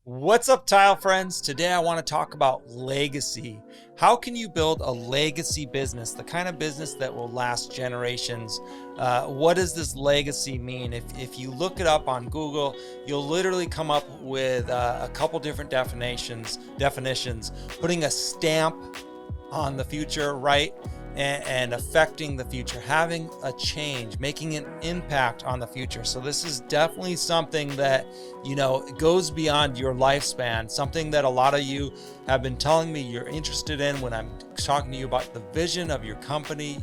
What's up, tile friends? Today I want to talk about legacy. How can you build a legacy business, the kind of business that will last generations? What does this legacy mean? If you look it up on Google, you'll literally come up with a couple different definitions, putting a stamp on the future, right? And affecting the future, having a change, making an impact on the future. So this is definitely something that, goes beyond your lifespan, something that a lot of you have been telling me you're interested in when I'm talking to you about the vision of your company.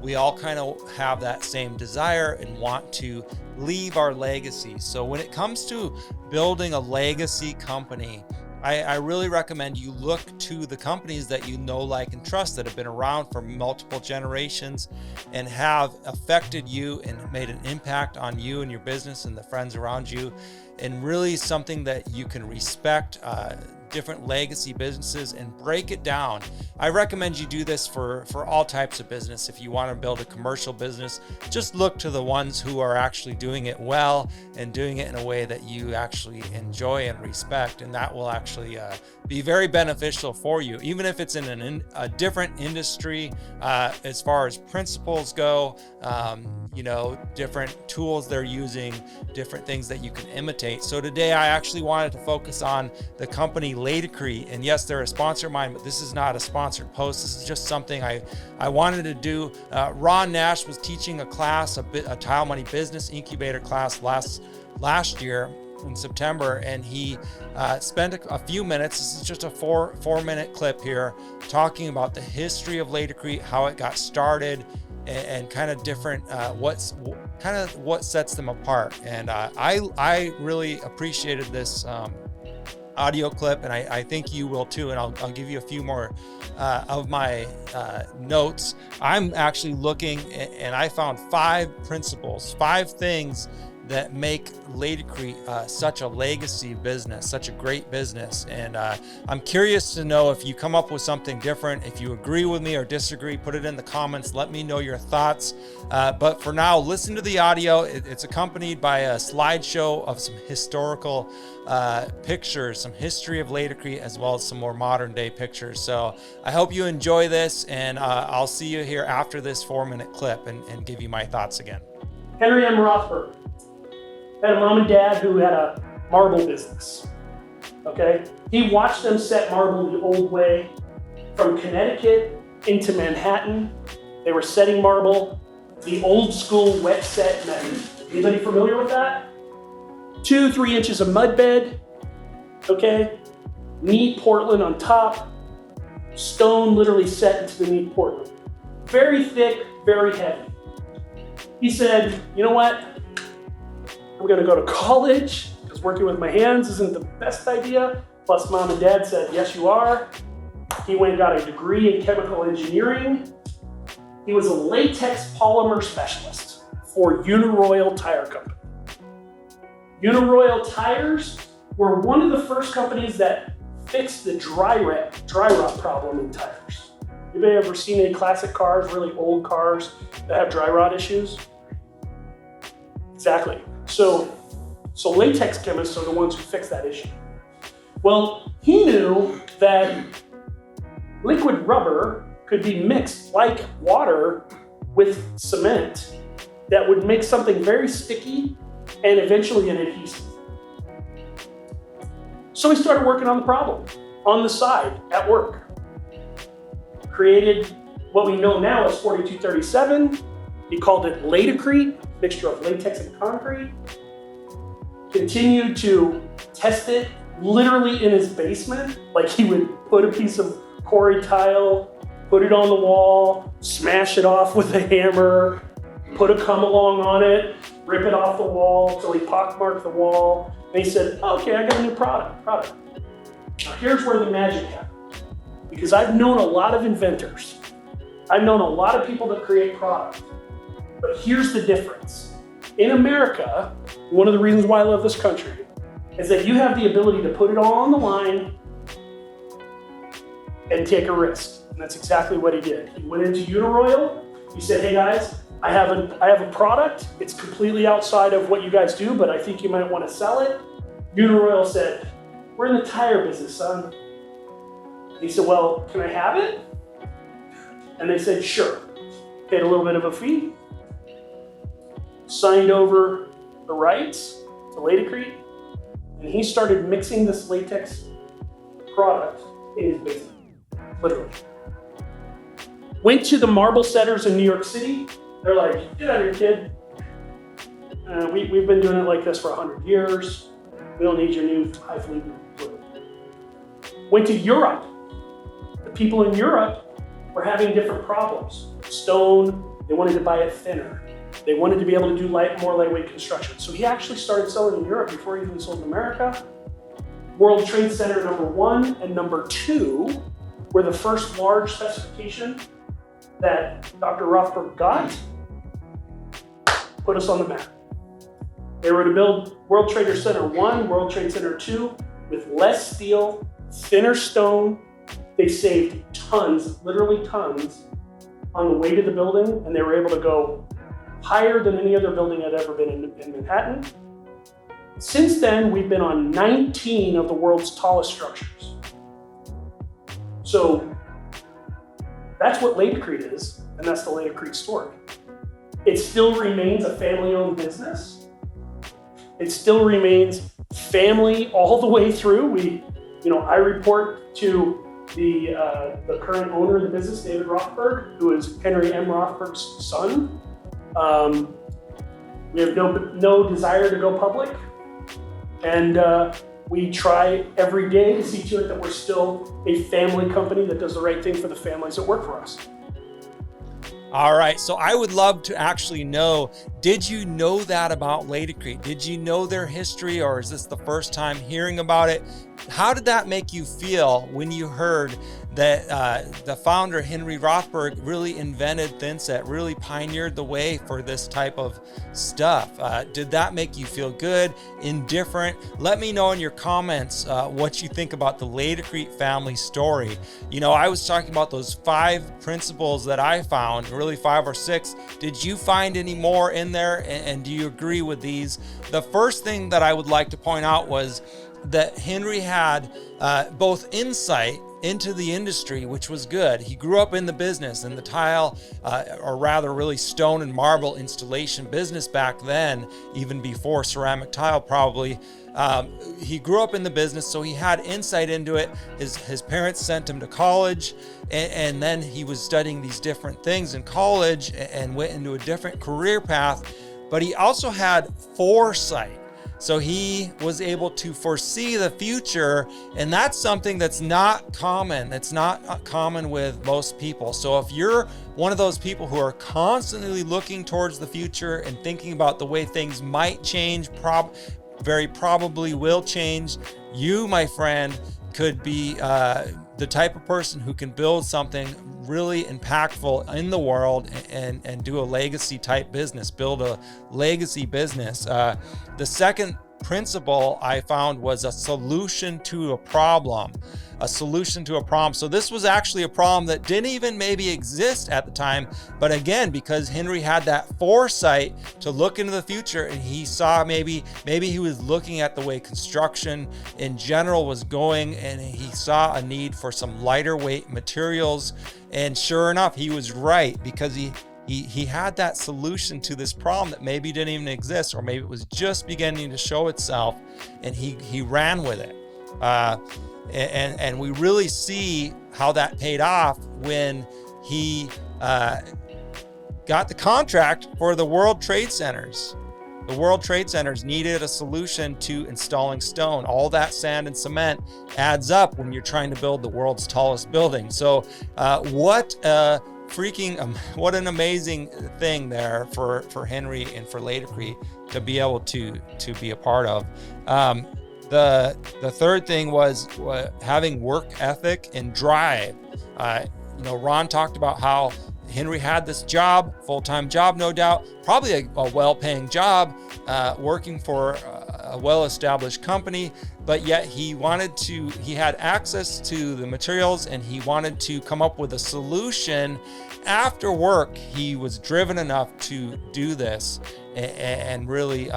We all kind of have that same desire and want to leave our legacy. So when it comes to building a legacy company, I really recommend you look to the companies that you know, like, and trust that have been around for multiple generations and have affected you and made an impact on you and your business and the friends around you, and really something that you can respect. Different legacy businesses and break it down. I recommend you do this for all types of business. If you want to build a commercial business, just look to the ones who are actually doing it well and doing it in a way that you actually enjoy and respect, and that will actually be very beneficial for you, even if it's in a different industry. As far as principles go, different tools they're using, different things that you can imitate. So today I actually wanted to focus on the company Laticrete, and yes, they're a sponsor of mine, but this is not a sponsored post. This is just something I wanted to do. Ron Nash was teaching a class, a Tile Money Business Incubator class last year in September, and he spent a few minutes. This is just a four-minute clip here, talking about the history of Laticrete, how it got started, and kind of different what sets them apart. And I really appreciated this audio clip, and I think you will too. And I'll give you a few more of my notes. I'm actually looking, and I found 5 principles, 5 things that make Laticrete such a legacy business, such a great business. And I'm curious to know if you come up with something different. If you agree with me or disagree, put it in the comments. Let me know your thoughts. But for now, listen to the audio. It's accompanied by a slideshow of some historical pictures, some history of Laticrete, as well as some more modern day pictures. So I hope you enjoy this, and I'll see you here after this 4-minute clip and give you my thoughts again. Henry M. Rothberg had a mom and dad who had a marble business. Okay? He watched them set marble the old way from Connecticut into Manhattan. They were setting marble the old school wet set method. Anybody familiar with that? 2-3 inches of mud bed, okay? Neat Portland on top, stone literally set into the neat Portland. Very thick, very heavy. He said, you know what? I'm gonna go to college because working with my hands isn't the best idea. Plus mom and dad said, yes, you are. He went and got a degree in chemical engineering. He was a latex polymer specialist for Uniroyal Tire Company. Uniroyal Tires were one of the first companies that fixed the dry rot problem in tires. Anybody ever seen any classic cars, really old cars that have dry rot issues? Exactly. So latex chemists are the ones who fix that issue. Well, he knew that liquid rubber could be mixed like water with cement that would make something very sticky and eventually an adhesive. So he started working on the problem on the side at work. Created what we know now as 4237. He called it Laticrete, mixture of latex and concrete. Continued to test it literally in his basement. Like he would put a piece of quarry tile, put it on the wall, smash it off with a hammer, put a come along on it, rip it off the wall till he pockmarked the wall. And he said, okay, I got a new product. Now here's where the magic happened. Because I've known a lot of inventors. I've known a lot of people that create products. But here's the difference. In America, one of the reasons why I love this country is that you have the ability to put it all on the line and take a risk. And that's exactly what he did. He went into Uniroyal. He said, hey guys, I have a product. It's completely outside of what you guys do, but I think you might want to sell it. Uniroyal said, we're in the tire business, son. He said, well, can I have it? And they said, sure. Paid a little bit of a fee, signed over the rights to Laticrete, and he started mixing this latex product in his basement, literally. Went to the marble setters in New York City. They're like, get out of here, kid. We've been doing it like this for 100 years. We don't need your new highfalutin fluid. Went to Europe. The people in Europe were having different problems. Stone, they wanted to buy it thinner. They wanted to be able to do more lightweight construction. So he actually started selling in Europe before he even sold in America. World Trade Center #1 and #2 were the first large specification that Dr. Rothberg got, put us on the map. They were to build World Trade Center 1, World Trade Center 2 with less steel, thinner stone. They saved tons, literally tons, on the way to the building, and they were able to go higher than any other building had ever been in Manhattan. Since then, we've been on 19 of the world's tallest structures. So that's what Laticrete is, and that's the Laticrete story. It still remains a family-owned business. It still remains family all the way through. I report to the current owner of the business, David Rothberg, who is Henry M. Rothberg's son. We have no desire to go public, and we try every day to see to it that we're still a family company that does the right thing for the families that work for us. All right, so I would love to actually know, did you know that about Laticrete? Did you know their history, or is this the first time hearing about it? How did that make you feel when you heard that the founder, Henry Rothberg, really invented thinset, really pioneered the way for this type of stuff? Did that make you feel good, indifferent? Let me know in your comments what you think about the Laticrete family story. I was talking about those 5 principles that I found, really 5 or 6. Did you find any more in there, and do you agree with these? The first thing that I would like to point out was that Henry had both insight into the industry, which was good. He grew up in the business, in the tile, or rather really stone and marble installation business back then, even before ceramic tile probably. He grew up in the business, so he had insight into it. His parents sent him to college, and then he was studying these different things in college and went into a different career path, but he also had foresight. So he was able to foresee the future, and that's something that's not common. It's not common with most people. So if you're one of those people who are constantly looking towards the future and thinking about the way things might change, very probably will change, you, my friend, could be the type of person who can build something really impactful in the world and do a legacy type business, build a legacy business. The second principle I found was a solution to a problem. So this was actually a problem that didn't even maybe exist at the time. But again, because Henry had that foresight to look into the future, and he saw maybe he was looking at the way construction in general was going, and he saw a need for some lighter weight materials. And sure enough, he was right, because he had that solution to this problem that maybe didn't even exist, or maybe it was just beginning to show itself, and he ran with it. And we really see how that paid off when he got the contract for the World Trade Centers. The World Trade Centers needed a solution to installing stone. All that sand and cement adds up when you're trying to build the world's tallest building. So what an amazing thing there for Henry and for Laticrete to be able to be a part of. The third thing was having work ethic and drive. Ron talked about how Henry had this job, full-time job, no doubt, probably a well-paying job, working for a well-established company, but yet he had access to the materials, and he wanted to come up with a solution. After work, he was driven enough to do this and really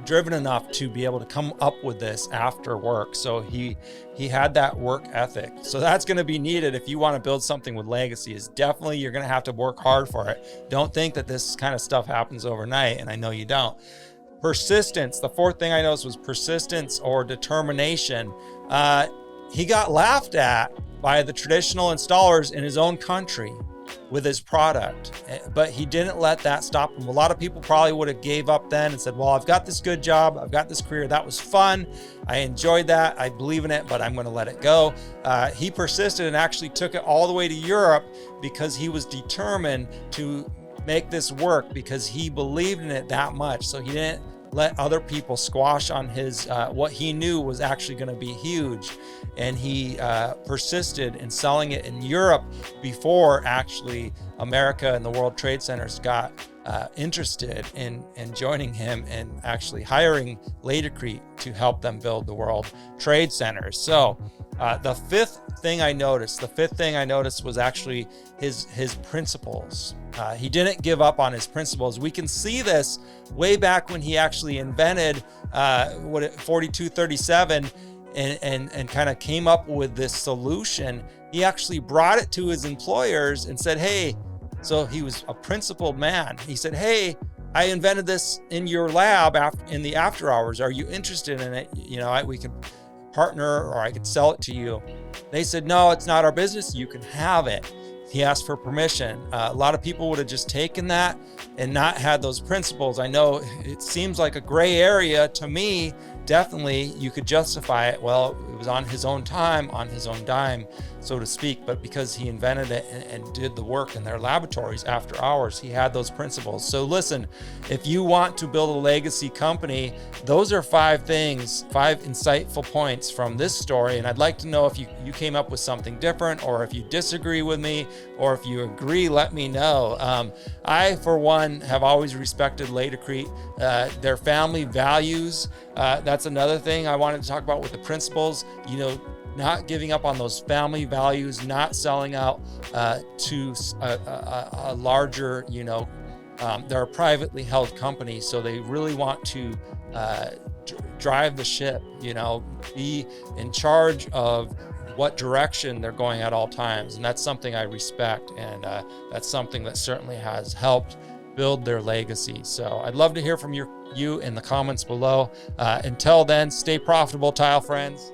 driven enough to be able to come up with this after work. So he had that work ethic. So that's going to be needed if you want to build something with legacy. Is definitely you're going to have to work hard for it. Don't think that this kind of stuff happens overnight, and I know you don't. Persistence. The fourth thing I noticed was persistence or determination. He got laughed at by the traditional installers in his own country with his product, but he didn't let that stop him. A lot of people probably would have gave up then and said, well, I've got this good job, I've got this career, that was fun, I enjoyed that, I believe in it, but I'm going to let it go. He persisted and actually took it all the way to Europe because he was determined to make this work, because he believed in it that much. So he didn't let other people squash on his what he knew was actually going to be huge, and he persisted in selling it in Europe before actually America and the World Trade Centers got interested in joining him and actually hiring Laticrete to help them build the World Trade Centers. So the fifth thing I noticed was actually his principles. He didn't give up on his principles. We can see this way back when he actually invented 4237 and kind of came up with this solution. He actually brought it to his employers and said, hey, so he was a principled man. He said, hey, I invented this in your lab in the after hours. Are you interested in it? You know, we can partner, or I could sell it to you. They said, no, it's not our business. You can have it. He asked for permission. A lot of people would have just taken that and not had those principles. I know it seems like a gray area to me. Definitely you could justify it. Well, it was on his own time, on his own dime, so to speak. But because he invented it and did the work in their laboratories after hours, he had those principles. So listen, if you want to build a legacy company, those are 5 things, 5 insightful points from this story. And I'd like to know if you came up with something different, or if you disagree with me, or if you agree, let me know. I, for one, have always respected Laticrete, their family values. That's another thing I wanted to talk about with the principles. You know, not giving up on those family values, not selling out to a larger, they're a privately held company, so they really want to drive the ship, be in charge of what direction they're going at all times. And that's something I respect, and that's something that certainly has helped build their legacy. So I'd love to hear from you in the comments below. Until then, stay profitable, tile friends.